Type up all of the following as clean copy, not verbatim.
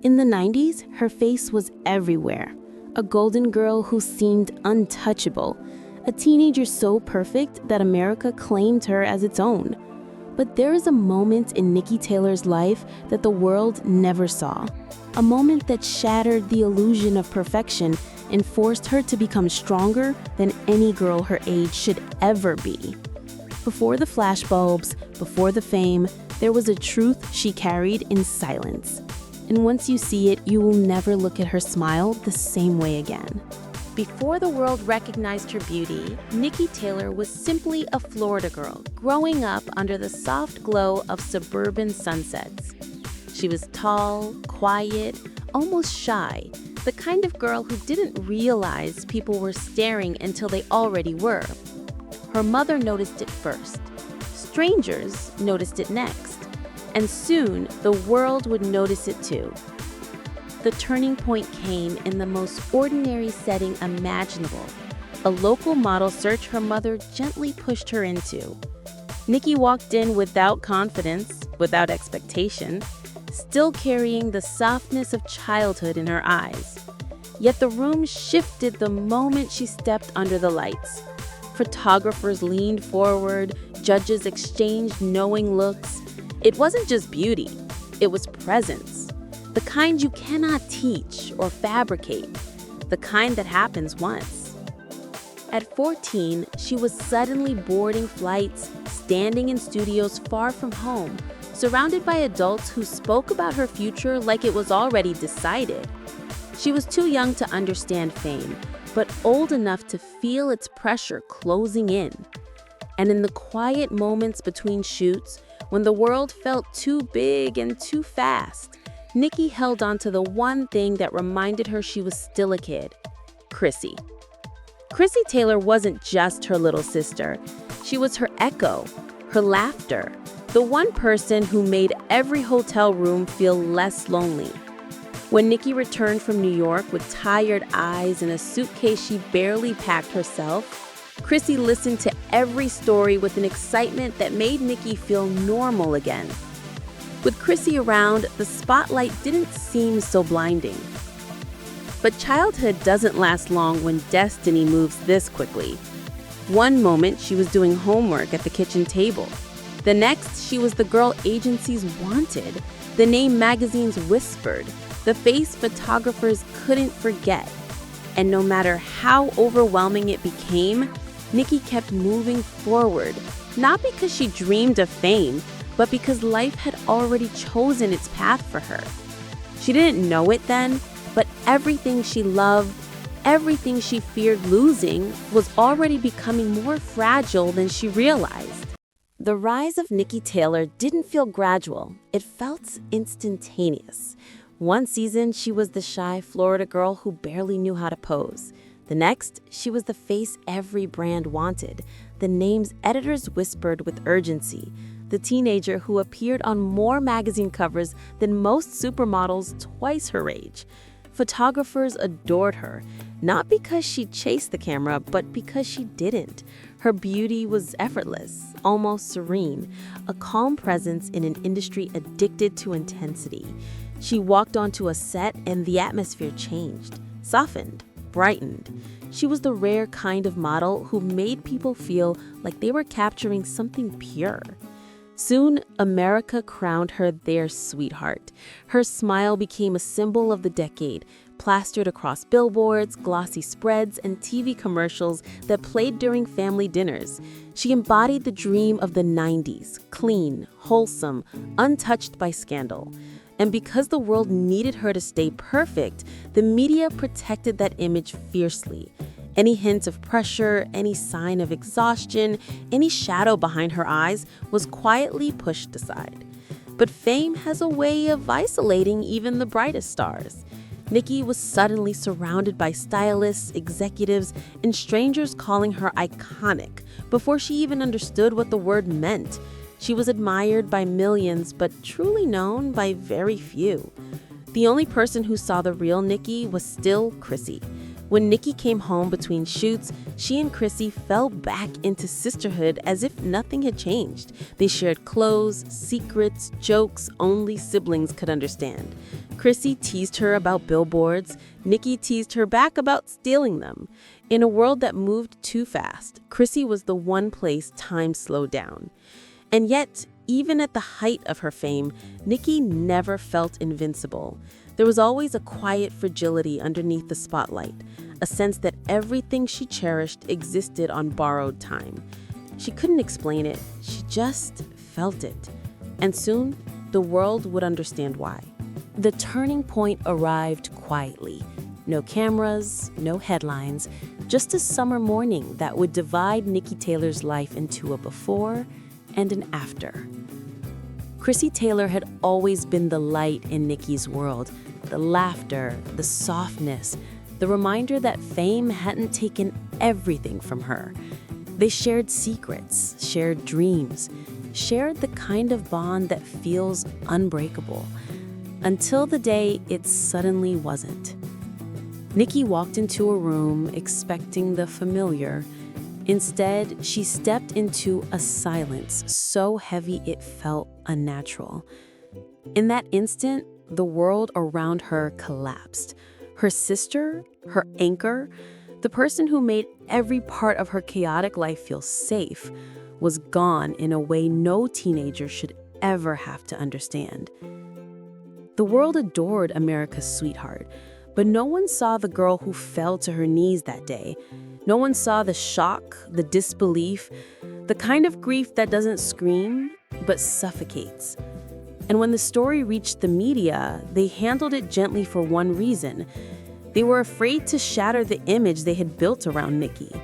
In the 90s, her face was everywhere. A golden girl who seemed untouchable. A teenager so perfect that America claimed her as its own. But there is a moment in Niki Taylor's life that the world never saw. A moment that shattered the illusion of perfection and forced her to become stronger than any girl her age should ever be. Before the flashbulbs, before the fame, there was a truth she carried in silence. And once you see it, you will never look at her smile the same way again. Before the world recognized her beauty, Niki Taylor was simply a Florida girl growing up under the soft glow of suburban sunsets. She was tall, quiet, almost shy, the kind of girl who didn't realize people were staring until they already were. Her mother noticed it first. Strangers noticed it next. And soon, the world would notice it too. The turning point came in the most ordinary setting imaginable. A local model search her mother gently pushed her into. Niki walked in without confidence, without expectation, still carrying the softness of childhood in her eyes. Yet the room shifted the moment she stepped under the lights. Photographers leaned forward, judges exchanged knowing looks. It wasn't just beauty, it was presence. The kind you cannot teach or fabricate, the kind that happens once. At 14, she was suddenly boarding flights, standing in studios far from home, surrounded by adults who spoke about her future like it was already decided. She was too young to understand fame, but old enough to feel its pressure closing in. And in the quiet moments between shoots, when the world felt too big and too fast, Niki held on to the one thing that reminded her she was still a kid: Krissy. Krissy Taylor wasn't just her little sister. She was her echo, her laughter, the one person who made every hotel room feel less lonely. When Niki returned from New York with tired eyes and a suitcase she barely packed herself, Krissy listened to every story with an excitement that made Niki feel normal again. With Krissy around, the spotlight didn't seem so blinding. But childhood doesn't last long when destiny moves this quickly. One moment, she was doing homework at the kitchen table. The next, she was the girl agencies wanted, the name magazines whispered, the face photographers couldn't forget. And no matter how overwhelming it became, Niki kept moving forward, not because she dreamed of fame, but because life had already chosen its path for her. She didn't know it then, but everything she loved, everything she feared losing, was already becoming more fragile than she realized. The rise of Niki Taylor didn't feel gradual, it felt instantaneous. One season, she was the shy Florida girl who barely knew how to pose. The next, she was the face every brand wanted, the names editors whispered with urgency, the teenager who appeared on more magazine covers than most supermodels twice her age. Photographers adored her, not because she chased the camera, but because she didn't. Her beauty was effortless, almost serene, a calm presence in an industry addicted to intensity. She walked onto a set and the atmosphere changed, softened, brightened. She was the rare kind of model who made people feel like they were capturing something pure. Soon, America crowned her their sweetheart. Her smile became a symbol of the decade, plastered across billboards, glossy spreads, and TV commercials that played during family dinners. She embodied the dream of the 90s, clean, wholesome, untouched by scandal. And because the world needed her to stay perfect, the media protected that image fiercely. Any hint of pressure, any sign of exhaustion, any shadow behind her eyes was quietly pushed aside. But fame has a way of isolating even the brightest stars. Niki was suddenly surrounded by stylists, executives, and strangers calling her iconic before she even understood what the word meant. She was admired by millions, but truly known by very few. The only person who saw the real Niki was still Krissy. When Niki came home between shoots, she and Krissy fell back into sisterhood as if nothing had changed. They shared clothes, secrets, jokes only siblings could understand. Krissy teased her about billboards. Niki teased her back about stealing them. In a world that moved too fast, Krissy was the one place time slowed down. And yet, even at the height of her fame, Niki never felt invincible. There was always a quiet fragility underneath the spotlight, a sense that everything she cherished existed on borrowed time. She couldn't explain it, she just felt it. And soon, the world would understand why. The turning point arrived quietly. No cameras, no headlines, just a summer morning that would divide Niki Taylor's life into a before and an after. Krissy Taylor had always been the light in Niki's world, the laughter, the softness, the reminder that fame hadn't taken everything from her. They shared secrets, shared dreams, shared the kind of bond that feels unbreakable, until the day it suddenly wasn't. Niki walked into a room expecting the familiar. Instead, she stepped into a silence so heavy it felt unnatural. In that instant, the world around her collapsed. Her sister, her anchor, the person who made every part of her chaotic life feel safe, was gone in a way no teenager should ever have to understand. The world adored America's sweetheart, but no one saw the girl who fell to her knees that day. No one saw the shock, the disbelief, the kind of grief that doesn't scream, but suffocates. And when the story reached the media, they handled it gently for one reason. They were afraid to shatter the image they had built around Niki.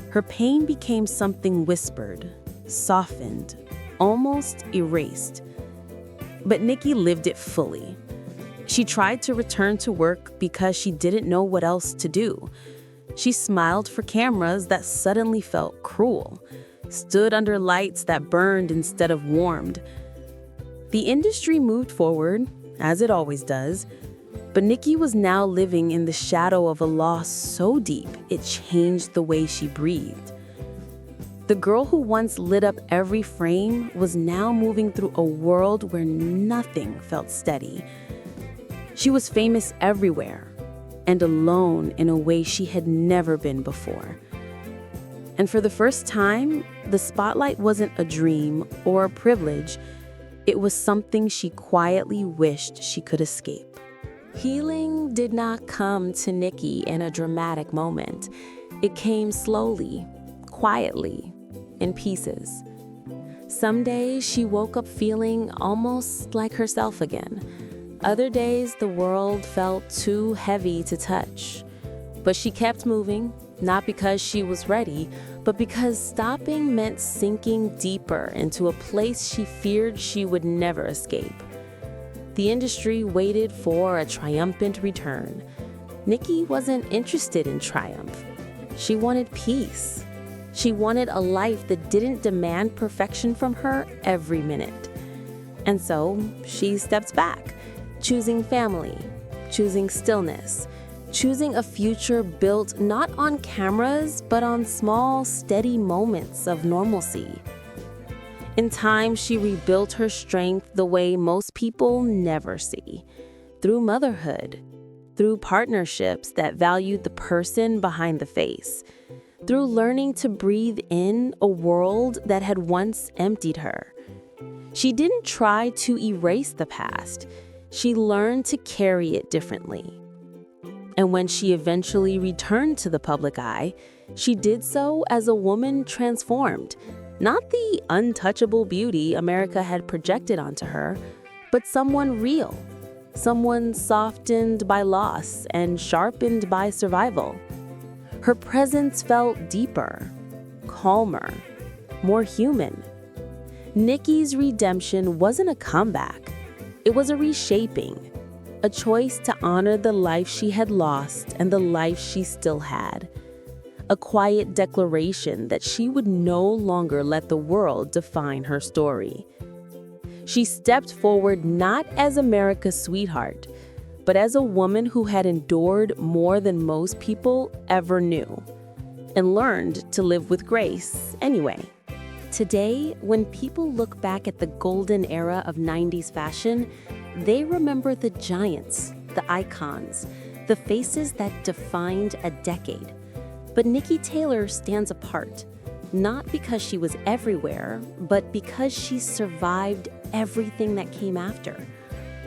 Her pain became something whispered, softened, almost erased. But Niki lived it fully. She tried to return to work because she didn't know what else to do. She smiled for cameras that suddenly felt cruel, stood under lights that burned instead of warmed. The industry moved forward, as it always does, but Niki was now living in the shadow of a loss so deep it changed the way she breathed. The girl who once lit up every frame was now moving through a world where nothing felt steady. She was famous everywhere, and alone in a way she had never been before. And for the first time, the spotlight wasn't a dream or a privilege. It was something she quietly wished she could escape. Healing did not come to Niki in a dramatic moment. It came slowly, quietly, in pieces. Some days she woke up feeling almost like herself again. Other days the world felt too heavy to touch. But she kept moving, not because she was ready, but because stopping meant sinking deeper into a place she feared she would never escape. The industry waited for a triumphant return. Niki wasn't interested in triumph. She wanted peace. She wanted a life that didn't demand perfection from her every minute. And so she stepped back, choosing family, choosing stillness, choosing a future built not on cameras, but on small, steady moments of normalcy. In time, she rebuilt her strength the way most people never see, through motherhood, through partnerships that valued the person behind the face, through learning to breathe in a world that had once emptied her. She didn't try to erase the past. She learned to carry it differently. And when she eventually returned to the public eye, she did so as a woman transformed, not the untouchable beauty America had projected onto her, but someone real, someone softened by loss and sharpened by survival. Her presence felt deeper, calmer, more human. Niki's redemption wasn't a comeback. It was a reshaping, a choice to honor the life she had lost and the life she still had. A quiet declaration that she would no longer let the world define her story. She stepped forward not as America's sweetheart, but as a woman who had endured more than most people ever knew, and learned to live with grace anyway. Today, when people look back at the golden era of 90s fashion, They remember the giants, the icons, the faces that defined a decade. But Niki Taylor stands apart, not because she was everywhere, but because she survived everything that came after.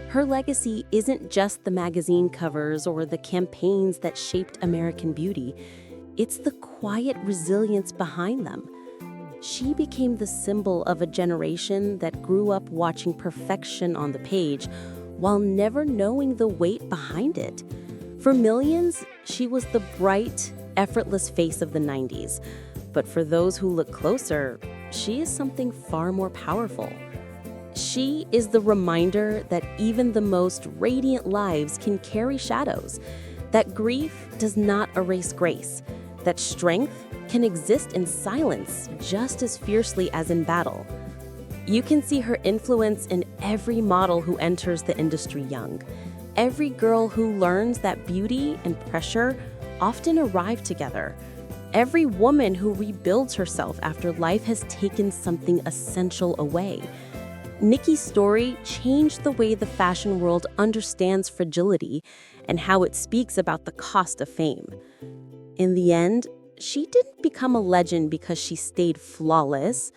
Her legacy isn't just the magazine covers or the campaigns that shaped American beauty. It's the quiet resilience behind them. She became the symbol of a generation that grew up watching perfection on the page while never knowing the weight behind it. For millions, she was the bright, effortless face of the 90s. But for those who look closer, she is something far more powerful. She is the reminder that even the most radiant lives can carry shadows, that grief does not erase grace, that strength can exist in silence just as fiercely as in battle. You can see her influence in every model who enters the industry young, every girl who learns that beauty and pressure often arrive together, every woman who rebuilds herself after life has taken something essential away. Niki's story changed the way the fashion world understands fragility and how it speaks about the cost of fame. In the end, she didn't become a legend because she stayed flawless.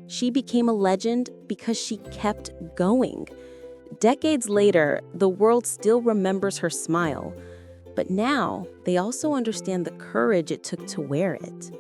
She became a legend because she kept going. Decades later, the world still remembers her smile, but now they also understand the courage it took to wear it.